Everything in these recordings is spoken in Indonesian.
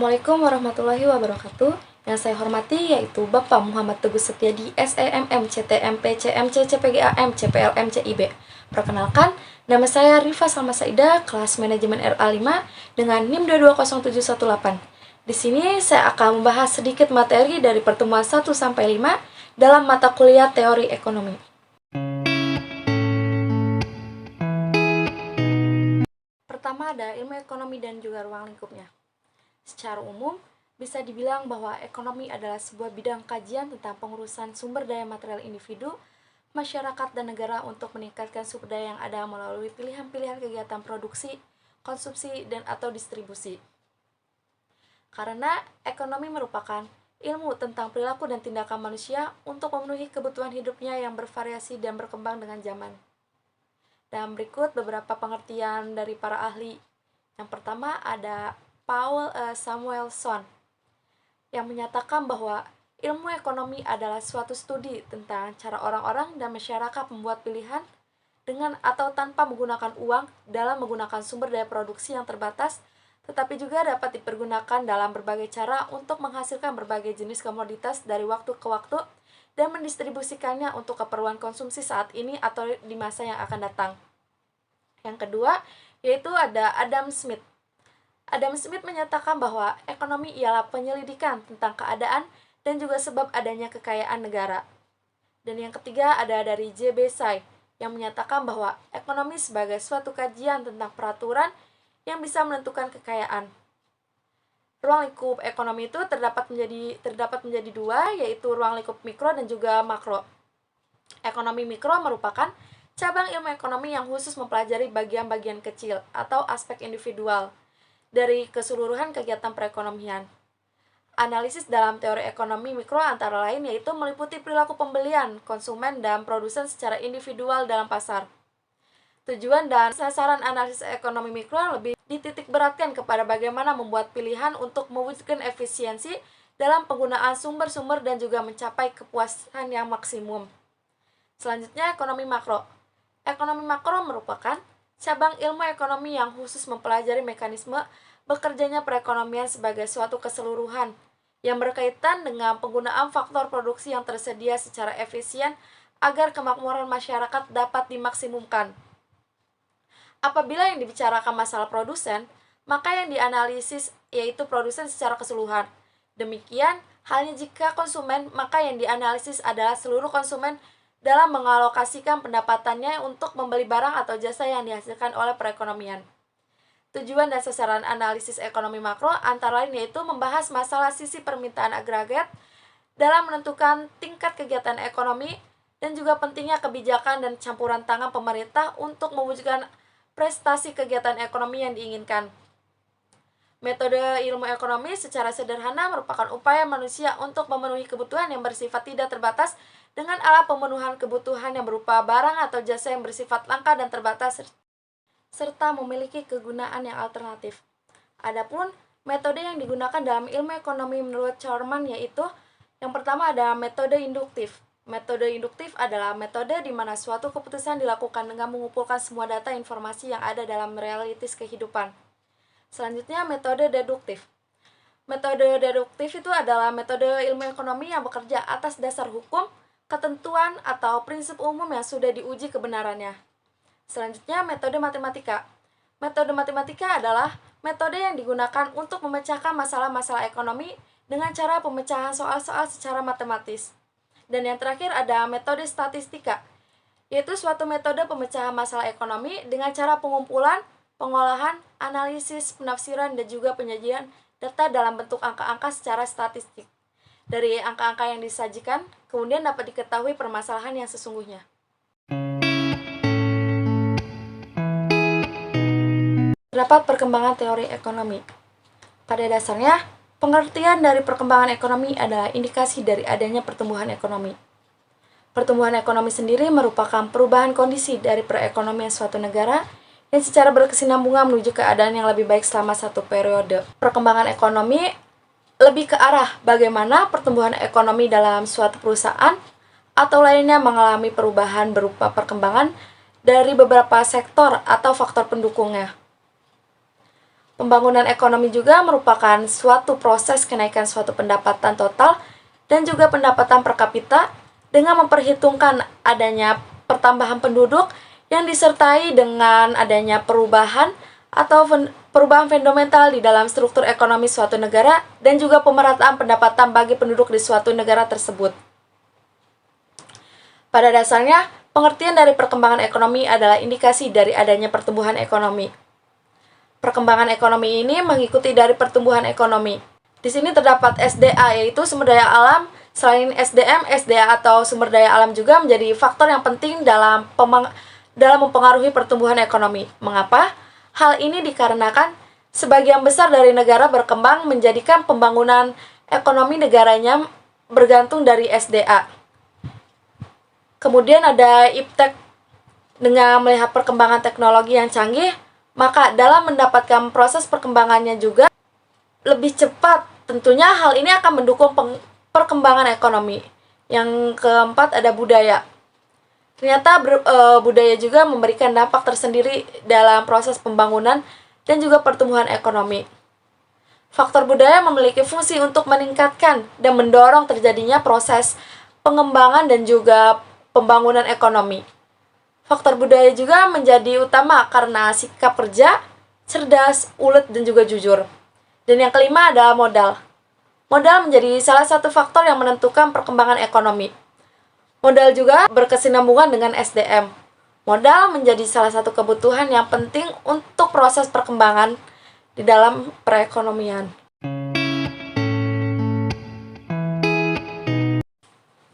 Assalamualaikum warahmatullahi wabarakatuh. Yang saya hormati yaitu Bapak Muhammad Teguh Setiadi, SEMM, CTMP, CMC, CPGAM, CPLM, CIB. Perkenalkan, nama saya Rifa Salma Saida, kelas manajemen RA5 dengan NIM 220718. Di sini saya akan membahas sedikit materi dari pertemuan 1 sampai 5 dalam mata kuliah teori ekonomi. Pertama ada ilmu ekonomi dan juga ruang lingkupnya. Secara umum, bisa dibilang bahwa ekonomi adalah sebuah bidang kajian tentang pengurusan sumber daya material individu, masyarakat, dan negara untuk meningkatkan sumber daya yang ada melalui pilihan-pilihan kegiatan produksi, konsumsi, dan atau distribusi. Karena ekonomi merupakan ilmu tentang perilaku dan tindakan manusia untuk memenuhi kebutuhan hidupnya yang bervariasi dan berkembang dengan zaman. Dan berikut beberapa pengertian dari para ahli. Yang pertama ada Paul Samuelson yang menyatakan bahwa ilmu ekonomi adalah suatu studi tentang cara orang-orang dan masyarakat membuat pilihan dengan atau tanpa menggunakan uang dalam menggunakan sumber daya produksi yang terbatas, tetapi juga dapat dipergunakan dalam berbagai cara untuk menghasilkan berbagai jenis komoditas dari waktu ke waktu dan mendistribusikannya untuk keperluan konsumsi saat ini atau di masa yang akan datang. Yang kedua, yaitu ada Adam Smith. Adam Smith menyatakan bahwa ekonomi ialah penyelidikan tentang keadaan dan juga sebab adanya kekayaan negara. Dan yang ketiga ada dari J.B. Say yang menyatakan bahwa ekonomi sebagai suatu kajian tentang peraturan yang bisa menentukan kekayaan. Ruang lingkup ekonomi itu terdapat menjadi dua, yaitu ruang lingkup mikro dan juga makro. Ekonomi mikro merupakan cabang ilmu ekonomi yang khusus mempelajari bagian-bagian kecil atau aspek individual dari keseluruhan kegiatan perekonomian. Analisis dalam teori ekonomi mikro antara lain yaitu meliputi perilaku pembelian, konsumen, dan produsen secara individual dalam pasar. Tujuan dan sasaran analisis ekonomi mikro lebih dititik beratkan kepada bagaimana membuat pilihan untuk mewujudkan efisiensi dalam penggunaan sumber-sumber dan juga mencapai kepuasan yang maksimum. Selanjutnya, ekonomi makro. Ekonomi makro merupakan cabang ilmu ekonomi yang khusus mempelajari mekanisme bekerjanya perekonomian sebagai suatu keseluruhan yang berkaitan dengan penggunaan faktor produksi yang tersedia secara efisien agar kemakmuran masyarakat dapat dimaksimumkan. Apabila yang dibicarakan masalah produsen, maka yang dianalisis yaitu produsen secara keseluruhan. Demikian halnya jika konsumen, maka yang dianalisis adalah seluruh konsumen dalam mengalokasikan pendapatannya untuk membeli barang atau jasa yang dihasilkan oleh perekonomian. Tujuan dan sasaran analisis ekonomi makro antara lain yaitu membahas masalah sisi permintaan agregat dalam menentukan tingkat kegiatan ekonomi dan juga pentingnya kebijakan dan campuran tangan pemerintah untuk mewujudkan prestasi kegiatan ekonomi yang diinginkan. Metode ilmu ekonomi secara sederhana merupakan upaya manusia untuk memenuhi kebutuhan yang bersifat tidak terbatas dengan alat pemenuhan kebutuhan yang berupa barang atau jasa yang bersifat langka dan terbatas serta memiliki kegunaan yang alternatif. Adapun metode yang digunakan dalam ilmu ekonomi menurut Charman yaitu yang pertama ada metode induktif. Metode induktif adalah metode di mana suatu keputusan dilakukan dengan mengumpulkan semua data informasi yang ada dalam realitas kehidupan. Selanjutnya, metode deduktif. Metode deduktif itu adalah metode ilmu ekonomi yang bekerja atas dasar hukum, ketentuan, atau prinsip umum yang sudah diuji kebenarannya. Selanjutnya, metode matematika. Metode matematika adalah metode yang digunakan untuk memecahkan masalah-masalah ekonomi dengan cara pemecahan soal-soal secara matematis. Dan yang terakhir ada metode statistika, yaitu suatu metode pemecahan masalah ekonomi dengan cara pengumpulan, pengolahan, analisis, penafsiran, dan juga penyajian data dalam bentuk angka-angka secara statistik. Dari angka-angka yang disajikan, kemudian dapat diketahui permasalahan yang sesungguhnya. Terdapat perkembangan teori ekonomi. Pada dasarnya, pengertian dari perkembangan ekonomi adalah indikasi dari adanya pertumbuhan ekonomi. Pertumbuhan ekonomi sendiri merupakan perubahan kondisi dari perekonomian suatu negara yang secara berkesinambungan menuju keadaan yang lebih baik selama satu periode. Perkembangan ekonomi lebih ke arah bagaimana pertumbuhan ekonomi dalam suatu perusahaan atau lainnya mengalami perubahan berupa perkembangan dari beberapa sektor atau faktor pendukungnya. Pembangunan ekonomi juga merupakan suatu proses kenaikan suatu pendapatan total dan juga pendapatan per kapita dengan memperhitungkan adanya pertambahan penduduk yang disertai dengan adanya perubahan atau perubahan fundamental di dalam struktur ekonomi suatu negara dan juga pemerataan pendapatan bagi penduduk di suatu negara tersebut. Pada dasarnya, pengertian dari perkembangan ekonomi adalah indikasi dari adanya pertumbuhan ekonomi. Perkembangan ekonomi ini mengikuti dari pertumbuhan ekonomi. Di sini terdapat SDA, yaitu sumber daya alam. Selain SDM, SDA atau sumber daya alam juga menjadi faktor yang penting dalam mempengaruhi pertumbuhan ekonomi. Mengapa? Hal ini dikarenakan sebagian besar dari negara berkembang menjadikan pembangunan ekonomi negaranya bergantung dari SDA. Kemudian ada iptek. Dengan melihat perkembangan teknologi yang canggih, maka dalam mendapatkan proses perkembangannya juga lebih cepat. Tentunya hal ini akan mendukung perkembangan ekonomi. Yang keempat ada budaya. Ternyata budaya juga memberikan dampak tersendiri dalam proses pembangunan dan juga pertumbuhan ekonomi. Faktor budaya memiliki fungsi untuk meningkatkan dan mendorong terjadinya proses pengembangan dan juga pembangunan ekonomi. Faktor budaya juga menjadi utama karena sikap kerja, cerdas, ulet, dan juga jujur. Dan yang kelima adalah modal. Modal menjadi salah satu faktor yang menentukan perkembangan ekonomi. Modal juga berkesinambungan dengan SDM. Modal menjadi salah satu kebutuhan yang penting untuk proses perkembangan di dalam perekonomian.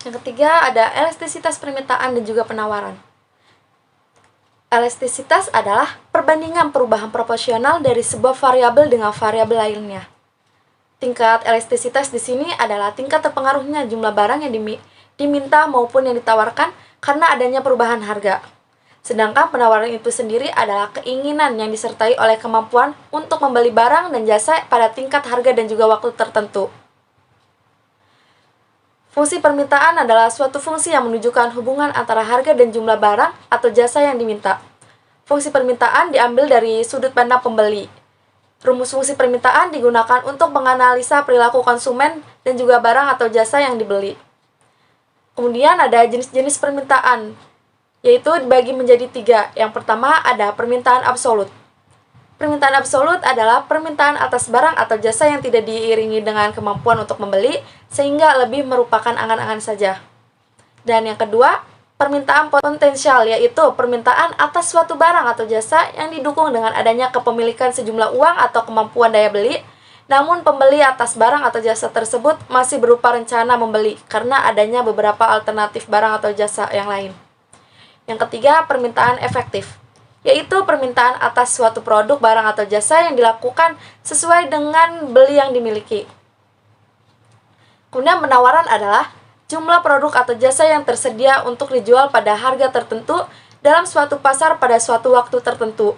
Yang ketiga ada elastisitas permintaan dan juga penawaran. Elastisitas adalah perbandingan perubahan proporsional dari sebuah variabel dengan variabel lainnya. Tingkat elastisitas di sini adalah tingkat terpengaruhnya jumlah barang yang diminta maupun yang ditawarkan karena adanya perubahan harga. Sedangkan penawaran itu sendiri adalah keinginan yang disertai oleh kemampuan untuk membeli barang dan jasa pada tingkat harga dan juga waktu tertentu. Fungsi permintaan adalah suatu fungsi yang menunjukkan hubungan antara harga dan jumlah barang atau jasa yang diminta. Fungsi permintaan diambil dari sudut pandang pembeli. Rumus fungsi permintaan digunakan untuk menganalisa perilaku konsumen dan juga barang atau jasa yang dibeli. Kemudian ada jenis-jenis permintaan, yaitu dibagi menjadi 3. Yang pertama ada permintaan absolut. Permintaan absolut adalah permintaan atas barang atau jasa yang tidak diiringi dengan kemampuan untuk membeli, sehingga lebih merupakan angan-angan saja. Dan yang kedua, permintaan potensial, yaitu permintaan atas suatu barang atau jasa yang didukung dengan adanya kepemilikan sejumlah uang atau kemampuan daya beli, namun pembeli atas barang atau jasa tersebut masih berupa rencana membeli, karena adanya beberapa alternatif barang atau jasa yang lain. Yang ketiga, permintaan efektif, yaitu permintaan atas suatu produk, barang, atau jasa yang dilakukan sesuai dengan beli yang dimiliki. Kemudian penawaran adalah jumlah produk atau jasa yang tersedia untuk dijual pada harga tertentu dalam suatu pasar pada suatu waktu tertentu.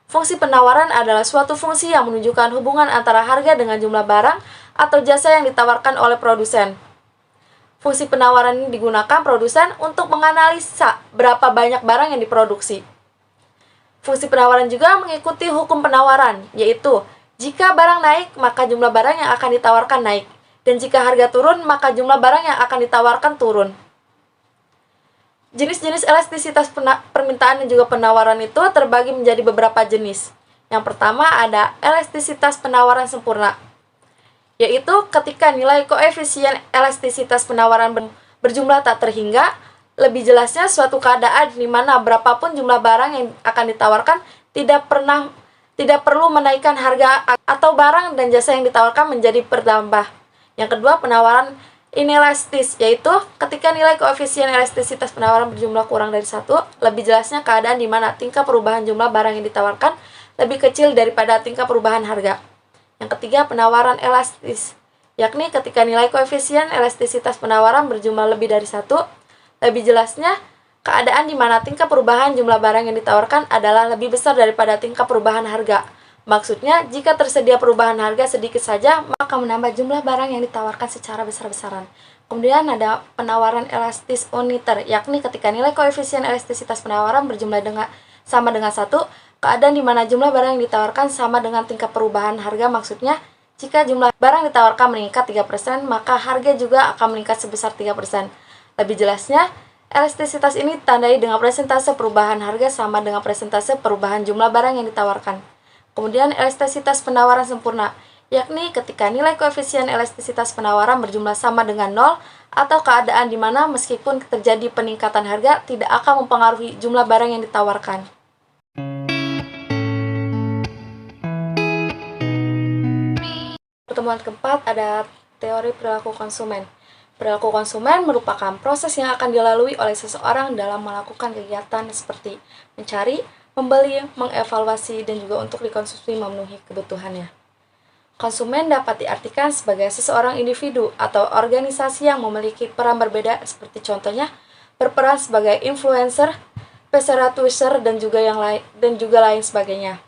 Fungsi penawaran adalah suatu fungsi yang menunjukkan hubungan antara harga dengan jumlah barang atau jasa yang ditawarkan oleh produsen. Fungsi penawaran ini digunakan produsen untuk menganalisa berapa banyak barang yang diproduksi. Fungsi penawaran juga mengikuti hukum penawaran, yaitu jika barang naik, maka jumlah barang yang akan ditawarkan naik. Dan jika harga turun, maka jumlah barang yang akan ditawarkan turun. Jenis-jenis elastisitas permintaan dan juga penawaran itu terbagi menjadi beberapa jenis. Yang pertama ada elastisitas penawaran sempurna, yaitu ketika nilai koefisien elastisitas penawaran berjumlah tak terhingga. Lebih jelasnya, suatu keadaan di mana berapapun jumlah barang yang akan ditawarkan tidak perlu menaikkan harga atau barang dan jasa yang ditawarkan menjadi bertambah. Yang kedua, penawaran inelastis, yaitu ketika nilai koefisien elastisitas penawaran berjumlah kurang dari 1. Lebih jelasnya, keadaan di mana tingkat perubahan jumlah barang yang ditawarkan lebih kecil daripada tingkat perubahan harga. Yang ketiga, penawaran elastis, yakni ketika nilai koefisien elastisitas penawaran berjumlah lebih dari 1. Lebih jelasnya, keadaan di mana tingkat perubahan jumlah barang yang ditawarkan adalah lebih besar daripada tingkat perubahan harga. Maksudnya, jika tersedia perubahan harga sedikit saja, maka menambah jumlah barang yang ditawarkan secara besar-besaran. Kemudian ada penawaran elastis uniter, yakni ketika nilai koefisien elastisitas penawaran berjumlah sama dengan 1, Keadaan di mana jumlah barang yang ditawarkan sama dengan tingkat perubahan harga, maksudnya jika jumlah barang ditawarkan meningkat 3%, maka harga juga akan meningkat sebesar 3%. Lebih jelasnya, elastisitas ini ditandai dengan persentase perubahan harga sama dengan persentase perubahan jumlah barang yang ditawarkan. Kemudian elastisitas penawaran sempurna, yakni ketika nilai koefisien elastisitas penawaran berjumlah sama dengan 0 atau keadaan di mana meskipun terjadi peningkatan harga tidak akan mempengaruhi jumlah barang yang ditawarkan. Pertemuan keempat ada teori perilaku konsumen. Perilaku konsumen merupakan proses yang akan dilalui oleh seseorang dalam melakukan kegiatan seperti mencari, membeli, mengevaluasi, dan juga untuk dikonsumsi memenuhi kebutuhannya. Konsumen dapat diartikan sebagai seseorang individu atau organisasi yang memiliki peran berbeda seperti contohnya berperan sebagai influencer, peserta Twitter, dan juga lain sebagainya.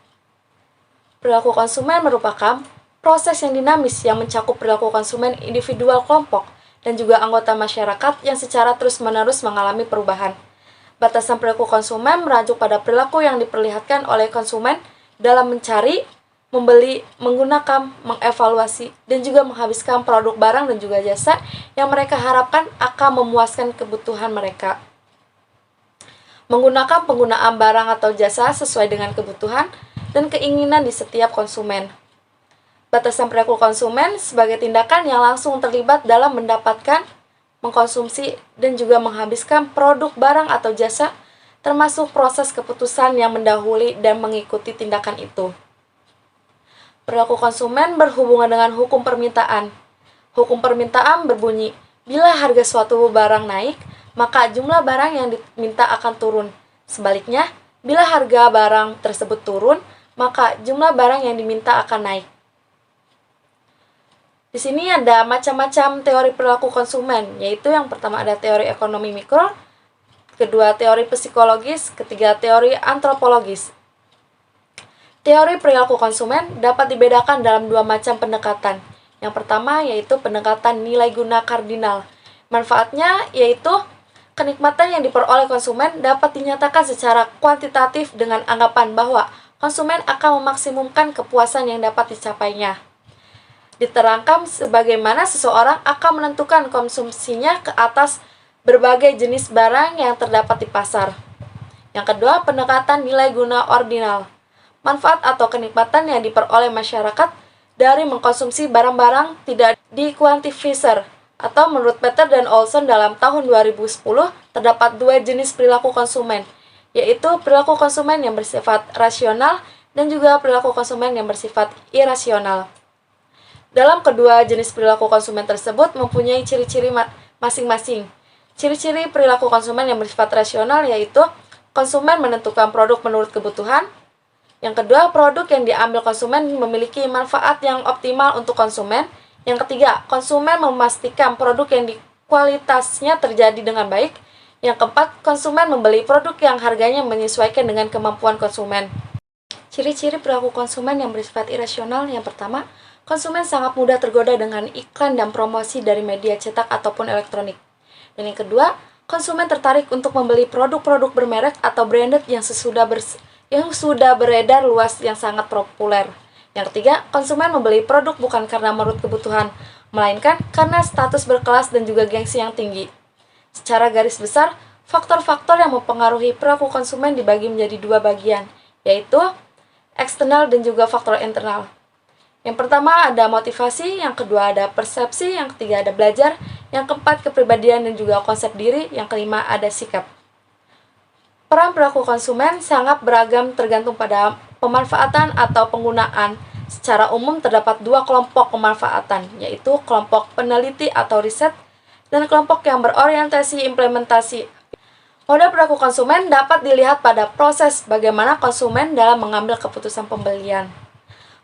Perilaku konsumen merupakan proses yang dinamis yang mencakup perilaku konsumen individual kelompok dan juga anggota masyarakat yang secara terus-menerus mengalami perubahan. Batasan perilaku konsumen merujuk pada perilaku yang diperlihatkan oleh konsumen dalam mencari, membeli, menggunakan, mengevaluasi, dan juga menghabiskan produk barang dan juga jasa yang mereka harapkan akan memuaskan kebutuhan mereka. Menggunakan penggunaan barang atau jasa sesuai dengan kebutuhan dan keinginan di setiap konsumen. Batasan perilaku konsumen sebagai tindakan yang langsung terlibat dalam mendapatkan, mengkonsumsi, dan juga menghabiskan produk barang atau jasa, termasuk proses keputusan yang mendahului dan mengikuti tindakan itu. Perilaku konsumen berhubungan dengan hukum permintaan. Hukum permintaan berbunyi, bila harga suatu barang naik, maka jumlah barang yang diminta akan turun. Sebaliknya, bila harga barang tersebut turun, maka jumlah barang yang diminta akan naik. Di sini ada macam-macam teori perilaku konsumen, yaitu yang pertama ada teori ekonomi mikro, kedua teori psikologis, ketiga teori antropologis. Teori perilaku konsumen dapat dibedakan dalam dua macam pendekatan. Yang pertama yaitu pendekatan nilai guna kardinal. Manfaatnya yaitu kenikmatan yang diperoleh konsumen dapat dinyatakan secara kuantitatif dengan anggapan bahwa konsumen akan memaksimumkan kepuasan yang dapat dicapainya. Diterangkan sebagaimana seseorang akan menentukan konsumsinya ke atas berbagai jenis barang yang terdapat di pasar. Yang kedua, pendekatan nilai guna ordinal. Manfaat atau kenikmatan yang diperoleh masyarakat dari mengkonsumsi barang-barang tidak dikuantifisir, atau menurut Peter dan Olson dalam tahun 2010, terdapat dua jenis perilaku konsumen, yaitu perilaku konsumen yang bersifat rasional dan juga perilaku konsumen yang bersifat irasional. Dalam kedua jenis perilaku konsumen tersebut mempunyai ciri-ciri masing-masing. Ciri-ciri perilaku konsumen yang bersifat rasional yaitu konsumen menentukan produk menurut kebutuhan. Yang kedua, produk yang diambil konsumen memiliki manfaat yang optimal untuk konsumen. Yang ketiga, konsumen memastikan produk yang kualitasnya terjadi dengan baik. Yang keempat, konsumen membeli produk yang harganya menyesuaikan dengan kemampuan konsumen. Ciri-ciri perilaku konsumen yang bersifat irasional yang pertama, konsumen sangat mudah tergoda dengan iklan dan promosi dari media cetak ataupun elektronik. Dan yang kedua, konsumen tertarik untuk membeli produk-produk bermerek atau branded yang sudah beredar luas yang sangat populer. Yang ketiga, konsumen membeli produk bukan karena menurut kebutuhan, melainkan karena status berkelas dan juga gengsi yang tinggi. Secara garis besar, faktor-faktor yang mempengaruhi perilaku konsumen dibagi menjadi dua bagian, yaitu eksternal dan juga faktor internal. Yang pertama ada motivasi, yang kedua ada persepsi, yang ketiga ada belajar, yang keempat kepribadian dan juga konsep diri, yang kelima ada sikap. Peran perilaku konsumen sangat beragam tergantung pada pemanfaatan atau penggunaan. Secara umum terdapat dua kelompok pemanfaatan, yaitu kelompok peneliti atau riset dan kelompok yang berorientasi implementasi. Mode perilaku konsumen dapat dilihat pada proses bagaimana konsumen dalam mengambil keputusan pembelian.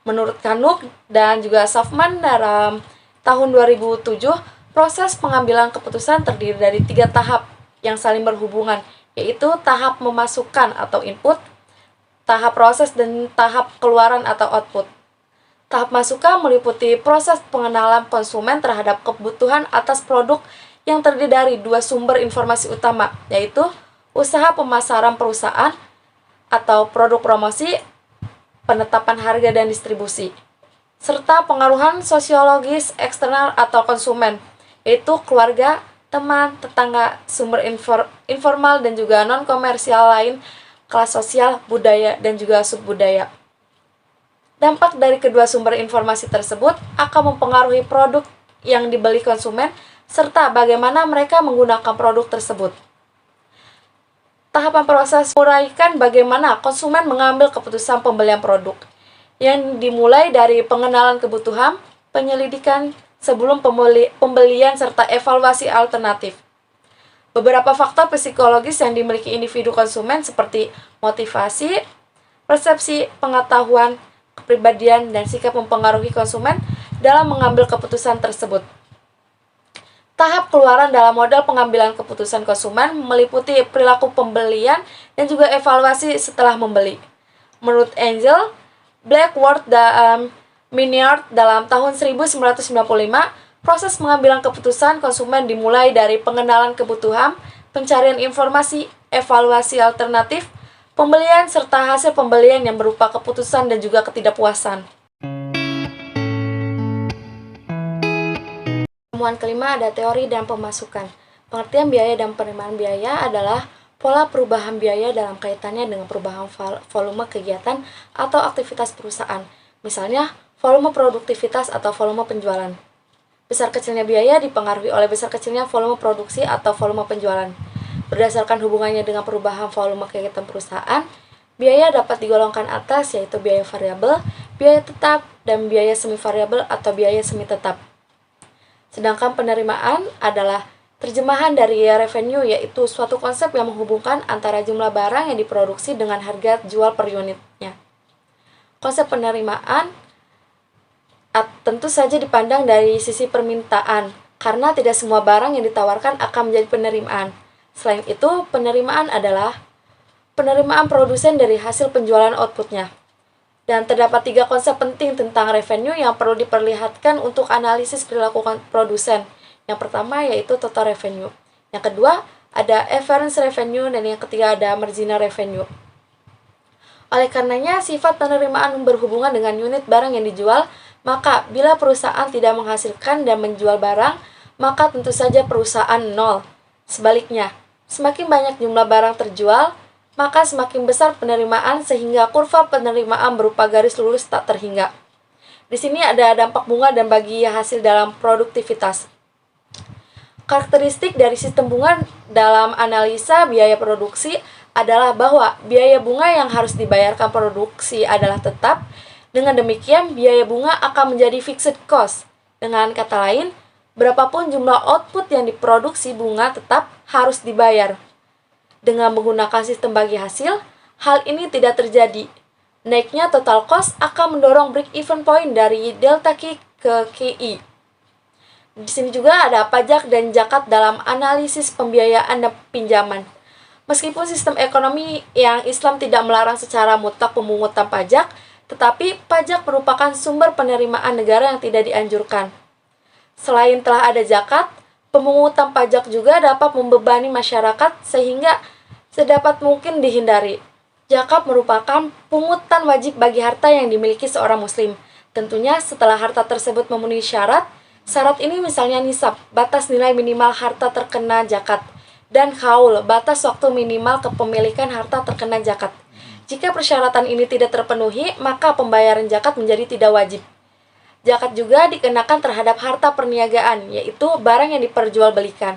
Menurut Kanuk dan juga Sofman dalam tahun 2007, proses pengambilan keputusan terdiri dari 3 tahap yang saling berhubungan, yaitu tahap memasukkan atau input, tahap proses, dan tahap keluaran atau output. Tahap masukan meliputi proses pengenalan konsumen terhadap kebutuhan atas produk yang terdiri dari 2 sumber informasi utama, yaitu usaha pemasaran perusahaan atau produk promosi, penetapan harga dan distribusi, serta pengaruhan sosiologis eksternal atau konsumen, yaitu keluarga, teman, tetangga, sumber informal dan juga non-komersial lain, kelas sosial, budaya, dan juga subbudaya. Dampak dari kedua sumber informasi tersebut akan mempengaruhi produk yang dibeli konsumen serta bagaimana mereka menggunakan produk tersebut. Tahapan proses menguraikan bagaimana konsumen mengambil keputusan pembelian produk, yang dimulai dari pengenalan kebutuhan, penyelidikan sebelum pembelian serta evaluasi alternatif. Beberapa faktor psikologis yang dimiliki individu konsumen seperti motivasi, persepsi, pengetahuan, kepribadian, dan sikap mempengaruhi konsumen dalam mengambil keputusan tersebut. Tahap keluaran dalam modal pengambilan keputusan konsumen meliputi perilaku pembelian dan juga evaluasi setelah membeli. Menurut Angel Blackwood dan Miniard dalam tahun 1995, proses pengambilan keputusan konsumen dimulai dari pengenalan kebutuhan, pencarian informasi, evaluasi alternatif, pembelian, serta hasil pembelian yang berupa keputusan dan juga ketidakpuasan. Temuan kelima ada teori dan pemasukan. Pengertian biaya dan penerimaan biaya adalah pola perubahan biaya dalam kaitannya dengan perubahan volume kegiatan atau aktivitas perusahaan. Misalnya, volume produktivitas atau volume penjualan. Besar kecilnya biaya dipengaruhi oleh besar kecilnya volume produksi atau volume penjualan. Berdasarkan hubungannya dengan perubahan volume kegiatan perusahaan, biaya dapat digolongkan atas, yaitu biaya variabel, biaya tetap, dan biaya semi variabel atau biaya semi tetap. Sedangkan penerimaan adalah terjemahan dari revenue, yaitu suatu konsep yang menghubungkan antara jumlah barang yang diproduksi dengan harga jual per unitnya. Konsep penerimaan tentu saja dipandang dari sisi permintaan, karena tidak semua barang yang ditawarkan akan menjadi penerimaan. Selain itu, penerimaan adalah penerimaan produsen dari hasil penjualan outputnya. Dan terdapat 3 konsep penting tentang revenue yang perlu diperlihatkan untuk analisis perilaku produsen. Yang pertama yaitu total revenue. Yang kedua ada average revenue, dan yang ketiga ada marginal revenue. Oleh karenanya, sifat penerimaan berhubungan dengan unit barang yang dijual, maka bila perusahaan tidak menghasilkan dan menjual barang, maka tentu saja perusahaan nol. Sebaliknya, semakin banyak jumlah barang terjual, maka semakin besar penerimaan sehingga kurva penerimaan berupa garis lurus tak terhingga. Di sini ada dampak bunga dan bagi hasil dalam produktivitas. Karakteristik dari sistem bunga dalam analisa biaya produksi adalah bahwa biaya bunga yang harus dibayarkan produksi adalah tetap. Dengan demikian, biaya bunga akan menjadi fixed cost. Dengan kata lain, berapapun jumlah output yang diproduksi bunga tetap harus dibayar. Dengan menggunakan sistem bagi hasil, hal ini tidak terjadi. Naiknya total cost akan mendorong break-even point dari delta Q ke KI. Di sini juga ada pajak dan zakat dalam analisis pembiayaan dan pinjaman. Meskipun sistem ekonomi yang Islam tidak melarang secara mutlak pemungutan pajak, tetapi pajak merupakan sumber penerimaan negara yang tidak dianjurkan. Selain telah ada zakat, pemungutan pajak juga dapat membebani masyarakat sehingga sedapat mungkin dihindari. Zakat merupakan pungutan wajib bagi harta yang dimiliki seorang muslim. Tentunya setelah harta tersebut memenuhi syarat. Syarat ini misalnya nisab, batas nilai minimal harta terkena zakat, dan haul, batas waktu minimal kepemilikan harta terkena zakat. Jika persyaratan ini tidak terpenuhi, maka pembayaran zakat menjadi tidak wajib. Zakat juga dikenakan terhadap harta perniagaan, yaitu barang yang diperjualbelikan.